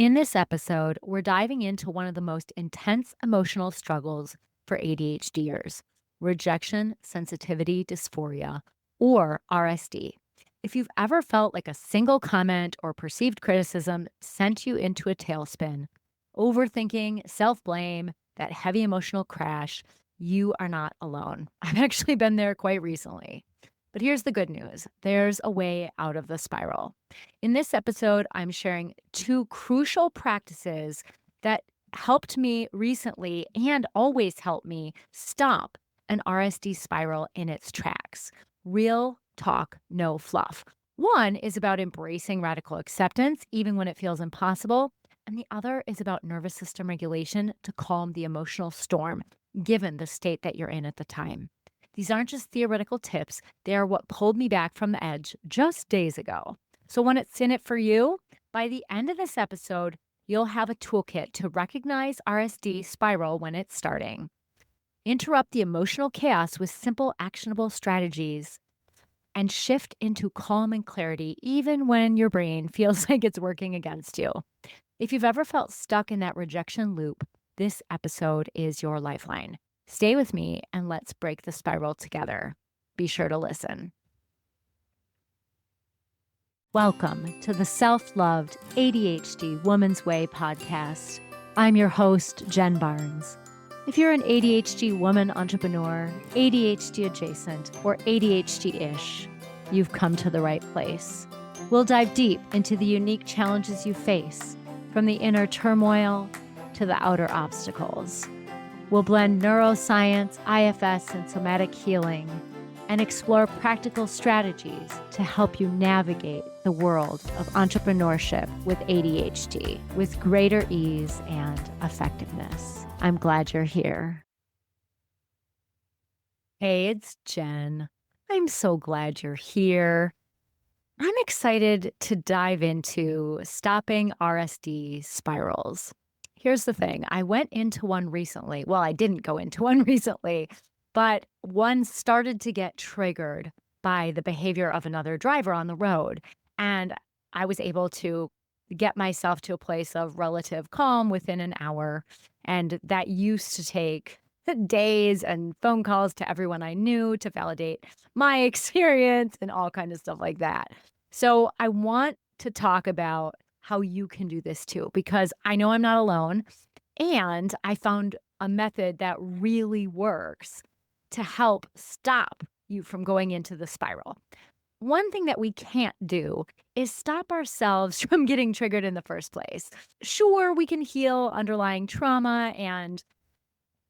In this episode, we're diving into one of the most intense emotional struggles for ADHDers, rejection sensitivity dysphoria, or RSD. If you've ever felt like a single comment or perceived criticism sent you into a tailspin, overthinking, self blame, that heavy emotional crash, you are not alone. I've actually been there quite recently. But here's the good news, there's a way out of the spiral. In this episode, I'm sharing two crucial practices that helped me recently and always help me stop an RSD spiral in its tracks. Real talk, no fluff. One is about embracing radical acceptance, even when it feels impossible. And the other is about nervous system regulation to calm the emotional storm, given the state that you're in at the time. These aren't just theoretical tips, they are what pulled me back from the edge just days ago. So, when it's in it for you, by the end of this episode, you'll have a toolkit to recognize RSD spiral when it's starting, interrupt the emotional chaos with simple, actionable strategies, and shift into calm and clarity even when your brain feels like it's working against you. If you've ever felt stuck in that rejection loop, this episode is your lifeline. Stay with me and let's break the spiral together. Be sure to listen. Welcome to the Self-Loved ADHD Woman's Way podcast. I'm your host, Jen Barnes. If you're an ADHD woman entrepreneur, ADHD adjacent, or ADHD-ish, you've come to the right place. We'll dive deep into the unique challenges you face, from the inner turmoil to the outer obstacles. We'll blend neuroscience, IFS, and somatic healing and explore practical strategies to help you navigate the world of entrepreneurship with ADHD with greater ease and effectiveness. I'm glad you're here. Hey, it's Jen. I'm so glad you're here. I'm excited to dive into stopping RSD spirals. Here's the thing. I went into one recently. Well, I didn't go into one recently, but one started to get triggered by the behavior of another driver on the road. And I was able to get myself to a place of relative calm within an hour. And that used to take days and phone calls to everyone I knew to validate my experience and all kind of stuff like that. So I want to talk about how you can do this too, because I know I'm not alone. And I found a method that really works to help stop you from going into the spiral. One thing that we can't do is stop ourselves from getting triggered in the first place. Sure, we can heal underlying trauma and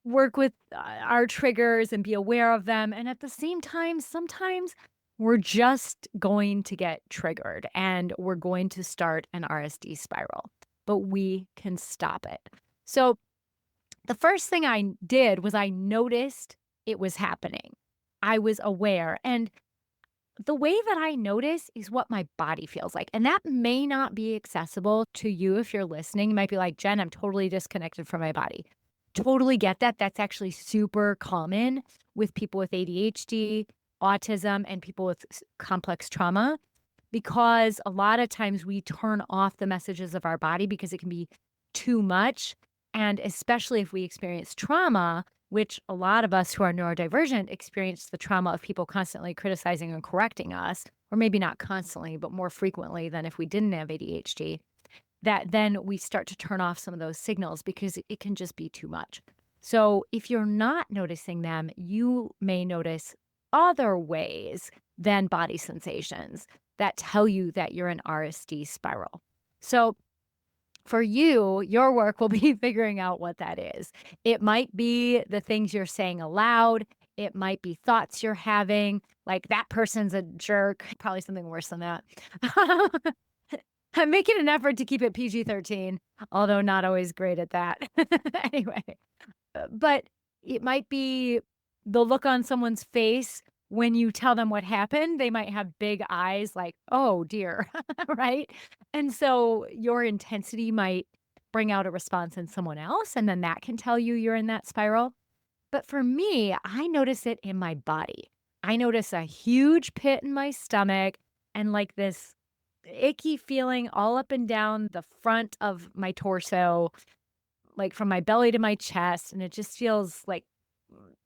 work with our triggers and be aware of them. And at the same time, sometimes we're just going to get triggered and we're going to start an RSD spiral, but we can stop it. So the first thing I did was I noticed it was happening. I was aware. And the way that I notice is what my body feels like. And that may not be accessible to you if you're listening. You might be like, Jen, I'm totally disconnected from my body. Totally get that. That's actually super common with people with ADHD, autism, and people with complex trauma, because a lot of times we turn off the messages of our body because it can be too much. And especially if we experience trauma, which a lot of us who are neurodivergent experience the trauma of people constantly criticizing and correcting us, or maybe not constantly, but more frequently than if we didn't have ADHD, that then we start to turn off some of those signals because it can just be too much. So if you're not noticing them, you may notice other ways than body sensations that tell you that you're in RSD spiral. So for you, your work will be figuring out what that is. It might be the things you're saying aloud. It might be thoughts you're having, like that person's a jerk, probably something worse than that. I'm making an effort to keep it PG-13, although not always great at that. Anyway, but it might be the look on someone's face when you tell them what happened. They might have big eyes like, oh dear, right? And so your intensity might bring out a response in someone else, and then that can tell you you're in that spiral. But for me, I notice it in my body. I notice a huge pit in my stomach and like this icky feeling all up and down the front of my torso, like from my belly to my chest, and it just feels like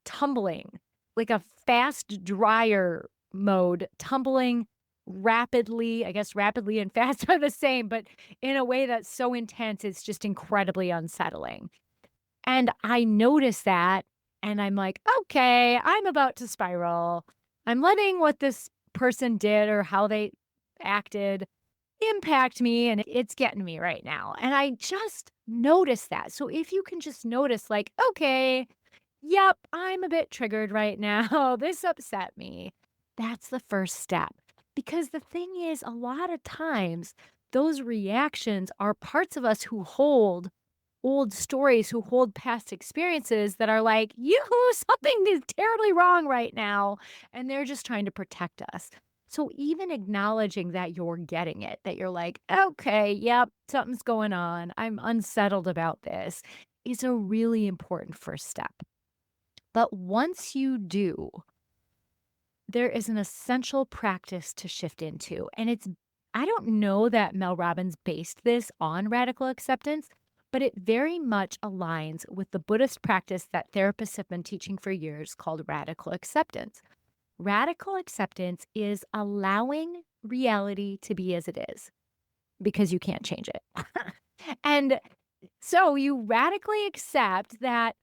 tumbling, like a fast dryer mode, tumbling rapidly. I guess rapidly and fast are the same, but in a way that's so intense, it's just incredibly unsettling. And I notice that, and I'm like, okay, I'm about to spiral. I'm letting what this person did or how they acted impact me, and it's getting me right now. And I just noticed that. So if you can just notice, like, okay, yep, I'm a bit triggered right now. This upset me. That's the first step. Because the thing is, a lot of times, those reactions are parts of us who hold old stories, who hold past experiences that are like, you, something is terribly wrong right now. And they're just trying to protect us. So even acknowledging that you're getting it, that you're like, okay, yep, something's going on. I'm unsettled about this is a really important first step. But once you do, there is an essential practice to shift into. And I don't know that Mel Robbins based this on radical acceptance, but it very much aligns with the Buddhist practice that therapists have been teaching for years called radical acceptance. Radical acceptance is allowing reality to be as it is because you can't change it. And so you radically accept that,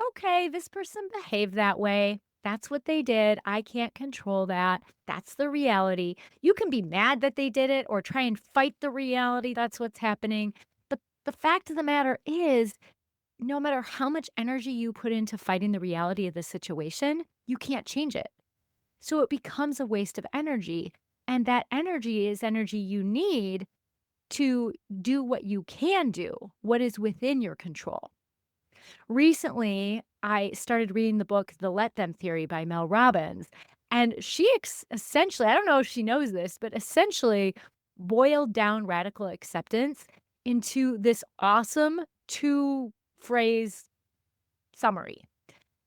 okay, this person behaved that way. That's what they did. I can't control that. That's the reality. You can be mad that they did it or try and fight the reality. That's what's happening. But the fact of the matter is, no matter how much energy you put into fighting the reality of the situation, you can't change it. So it becomes a waste of energy. And that energy is energy you need to do what you can do, what is within your control. Recently, I started reading the book The Let Them Theory by Mel Robbins, and she essentially, I don't know if she knows this, but essentially boiled down radical acceptance into this awesome two-phrase summary.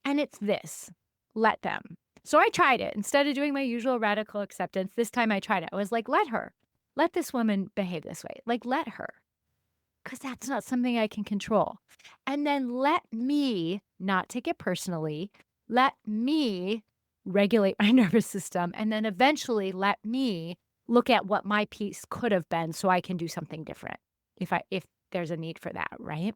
And it's this: let them. So I tried it. Instead of doing my usual radical acceptance, this time I tried it. I was like, let her. Let this woman behave this way. Like, let her. Because that's not something I can control. And then let me not take it personally. Let me regulate my nervous system. And then eventually let me look at what my piece could have been so I can do something different if there's a need for that, right?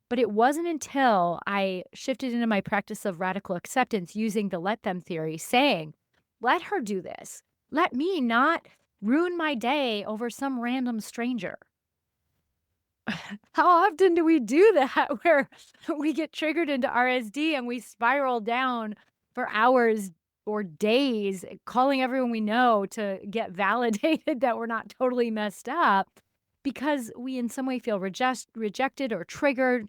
But it wasn't until I shifted into my practice of radical acceptance using the let them theory, saying, let her do this. Let me not ruin my day over some random stranger. How often do we do that where we get triggered into RSD and we spiral down for hours or days, calling everyone we know to get validated that we're not totally messed up because we in some way feel rejected or triggered?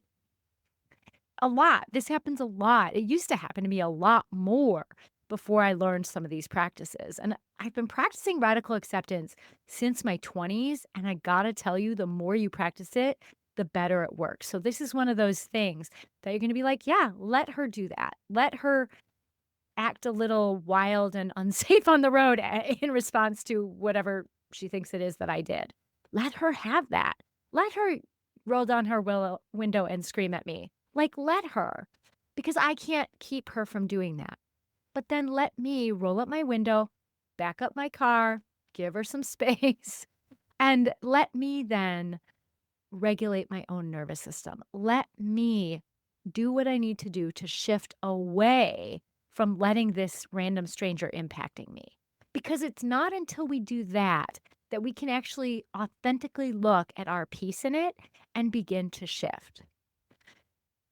A lot. This happens a lot. It used to happen to me a lot more before I learned some of these practices. And I've been practicing radical acceptance since my 20s. And I gotta tell you, the more you practice it, the better it works. So this is one of those things that you're gonna be like, yeah, let her do that. Let her act a little wild and unsafe on the road in response to whatever she thinks it is that I did. Let her have that. Let her roll down her window and scream at me. Like, let her, because I can't keep her from doing that. But then let me roll up my window, back up my car, give her some space, and let me then regulate my own nervous system. Let me do what I need to do to shift away from letting this random stranger impacting me. Because it's not until we do that that we can actually authentically look at our piece in it and begin to shift.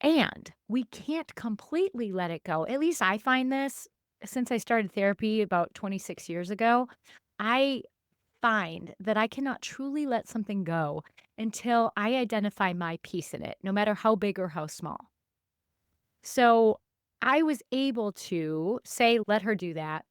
And we can't completely let it go. At least I find this since I started therapy about 26 years ago. I find that I cannot truly let something go until I identify my piece in it, no matter how big or how small. So I was able to say, let her do that.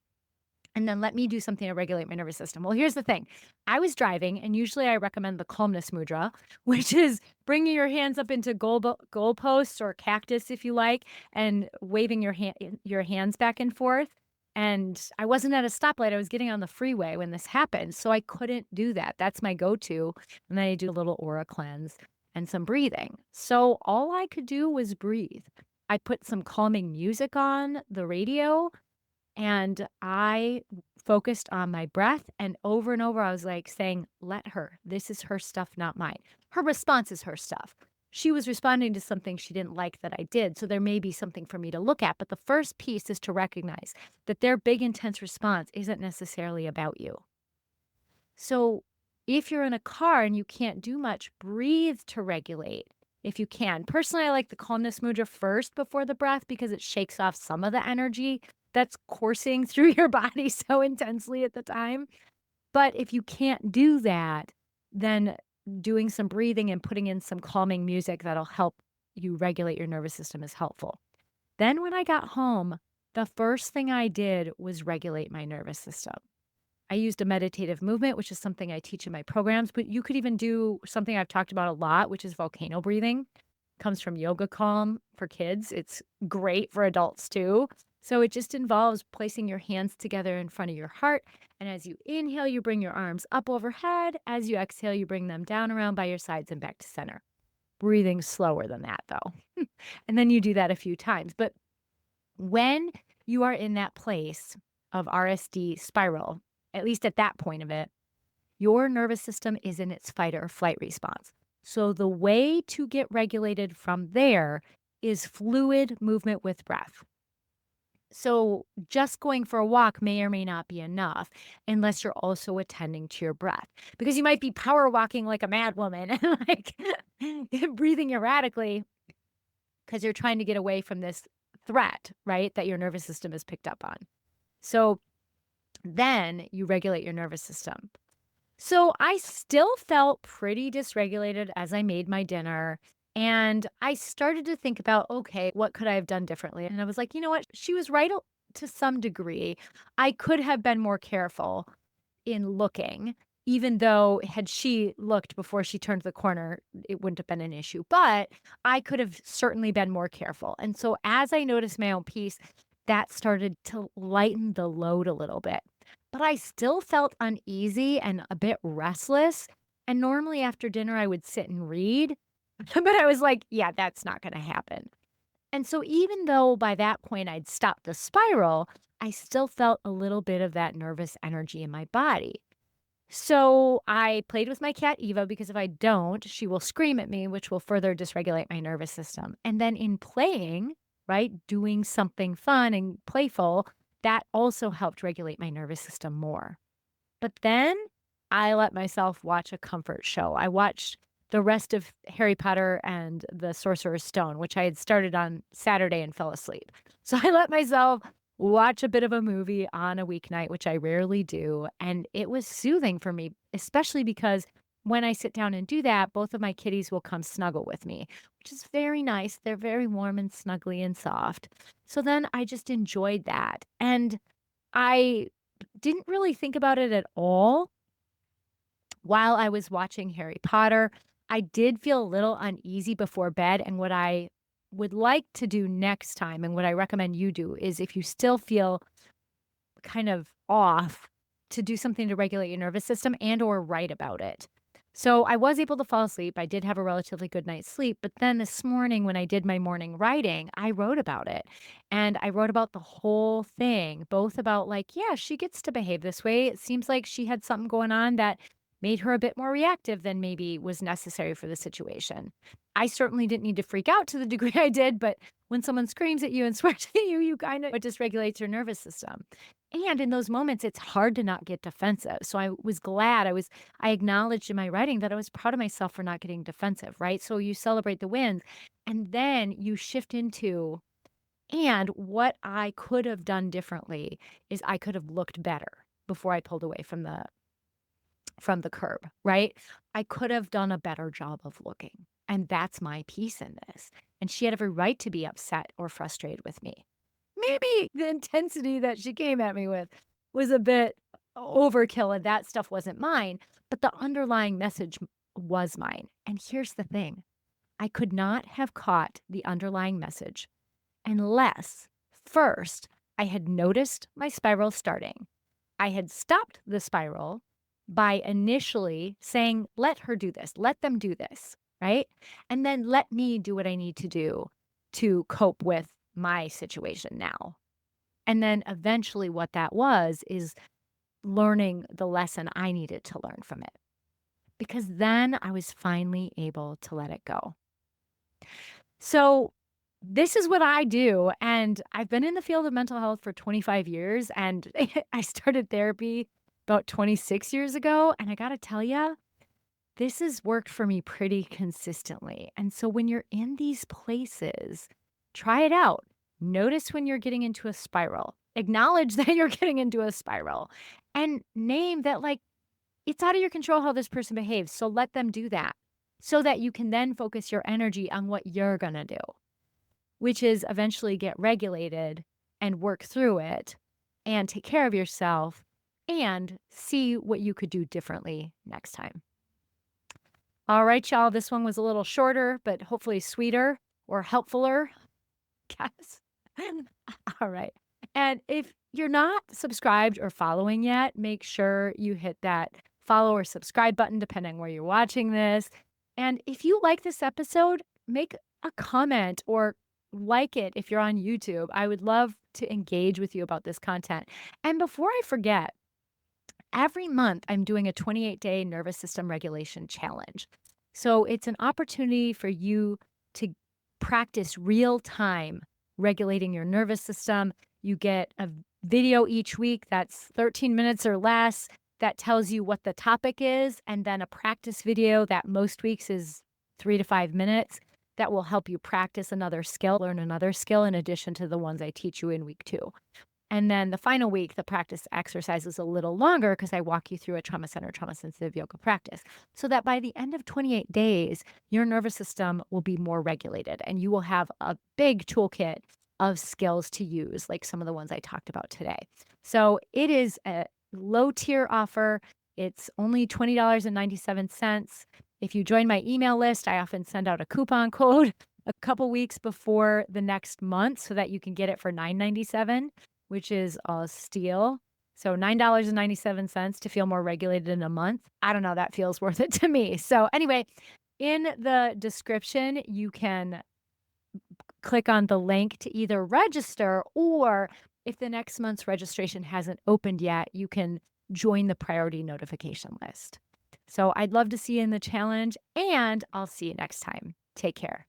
And then let me do something to regulate my nervous system. Well, here's the thing. I was driving, and usually I recommend the calmness mudra, which is bringing your hands up into goalposts or cactus, if you like, and waving your hands back and forth. And I wasn't at a stoplight, I was getting on the freeway when this happened, so I couldn't do that. That's my go-to, and then I do a little aura cleanse and some breathing. So all I could do was breathe. I put some calming music on the radio, and I focused on my breath, and over, I was, like, saying, "Let her. This is her stuff, not mine." Her response is her stuff. She was responding to something she didn't like that I did, so there may be something for me to look at, but the first piece is to recognize that their big, intense response isn't necessarily about you. So, if you're in a car and you can't do much, breathe to regulate if you can. Personally, I like the calmness mudra first before the breath because it shakes off some of the energy that's coursing through your body so intensely at the time. But if you can't do that, then doing some breathing and putting in some calming music that'll help you regulate your nervous system is helpful. Then when I got home, the first thing I did was regulate my nervous system. I used a meditative movement, which is something I teach in my programs, but you could even do something I've talked about a lot, which is volcano breathing. Comes from Yoga Calm for kids. It's great for adults too. So it just involves placing your hands together in front of your heart. And as you inhale, you bring your arms up overhead. As you exhale, you bring them down around by your sides and back to center. Breathing slower than that, though. And then you do that a few times. But when you are in that place of RSD spiral, at least at that point of it, your nervous system is in its fight or flight response. So the way to get regulated from there is fluid movement with breath. So just going for a walk may or may not be enough unless you're also attending to your breath because you might be power walking like a mad woman and like breathing erratically because you're trying to get away from this threat, right? That your nervous system is picked up on. So then you regulate your nervous system. So I still felt pretty dysregulated as I made my dinner. And I started to think about, okay, what could I have done differently? And I was like, you know what? She was right to some degree. I could have been more careful in looking, even though had she looked before she turned the corner, it wouldn't have been an issue. But I could have certainly been more careful. And so as I noticed my own piece, that started to lighten the load a little bit. But I still felt uneasy and a bit restless. And normally after dinner, I would sit and read. But I was like, yeah, that's not going to happen. And so even though by that point I'd stopped the spiral, I still felt a little bit of that nervous energy in my body. So I played with my cat Eva because if I don't, she will scream at me, which will further dysregulate my nervous system. And then in playing, right, doing something fun and playful, that also helped regulate my nervous system more. But then I let myself watch a comfort show. I watched the rest of Harry Potter and the Sorcerer's Stone, which I had started on Saturday and fell asleep. So I let myself watch a bit of a movie on a weeknight, which I rarely do. And it was soothing for me, especially because when I sit down and do that, both of my kitties will come snuggle with me, which is very nice. They're very warm and snuggly and soft. So then I just enjoyed that. And I didn't really think about it at all while I was watching Harry Potter. I did feel a little uneasy before bed, and what I would like to do next time, and what I recommend you do, is if you still feel kind of off, to do something to regulate your nervous system and or write about it. So I was able to fall asleep. I did have a relatively good night's sleep, but then this morning when I did my morning writing, I wrote about it. And I wrote about the whole thing, both about like, yeah, she gets to behave this way. It seems like she had something going on that made her a bit more reactive than maybe was necessary for the situation. I certainly didn't need to freak out to the degree I did, but when someone screams at you and swears at you, you kind of it dysregulates your nervous system. And in those moments, it's hard to not get defensive. So I was glad I acknowledged in my writing that I was proud of myself for not getting defensive, right? So you celebrate the wins and then you shift into, and what I could have done differently is I could have looked better before I pulled away from the curb, right? I could have done a better job of looking. And that's my piece in this. And she had every right to be upset or frustrated with me. Maybe the intensity that she came at me with was a bit overkill and that stuff wasn't mine, but the underlying message was mine. And here's the thing. I could not have caught the underlying message unless first I had noticed my spiral starting. I had stopped the spiral by initially saying, let her do this, let them do this, right? And then let me do what I need to do to cope with my situation now. And then eventually, what that was is learning the lesson I needed to learn from it. Because then I was finally able to let it go. So, this is what I do, and I've been in the field of mental health for 25 years, and I started therapy about 26 years ago, and I gotta tell you, this has worked for me pretty consistently, and so when you're in these places, try it out. Notice when you're getting into a spiral. Acknowledge that you're getting into a spiral, and name that, like, it's out of your control how this person behaves, so let them do that, so that you can then focus your energy on what you're gonna do, which is eventually get regulated and work through it and take care of yourself and see what you could do differently next time. All right, y'all. This one was a little shorter, but hopefully sweeter or helpfuler, guess. All right. And if you're not subscribed or following yet, make sure you hit that follow or subscribe button, depending where you're watching this. And if you like this episode, make a comment or like it if you're on YouTube. I would love to engage with you about this content. And before I forget, every month I'm doing a 28-day nervous system regulation challenge. So it's an opportunity for you to practice real time regulating your nervous system. You get a video each week that's 13 minutes or less that tells you what the topic is, and then a practice video that most weeks is 3 to 5 minutes that will help you practice another skill, learn another skill in addition to the ones I teach you in week 2. And then the final week, the practice exercise is a little longer because I walk you through a trauma center, trauma sensitive yoga practice so that by the end of 28 days, your nervous system will be more regulated and you will have a big toolkit of skills to use, like some of the ones I talked about today. So it is a low tier offer. It's only $20.97. If you join my email list, I often send out a coupon code a couple weeks before the next month so that you can get it for $9.97, which is a steal. So $9.97 to feel more regulated in a month. I don't know, that feels worth it to me. So anyway, in the description, you can click on the link to either register, or if the next month's registration hasn't opened yet, you can join the priority notification list. So I'd love to see you in the challenge, and I'll see you next time. Take care.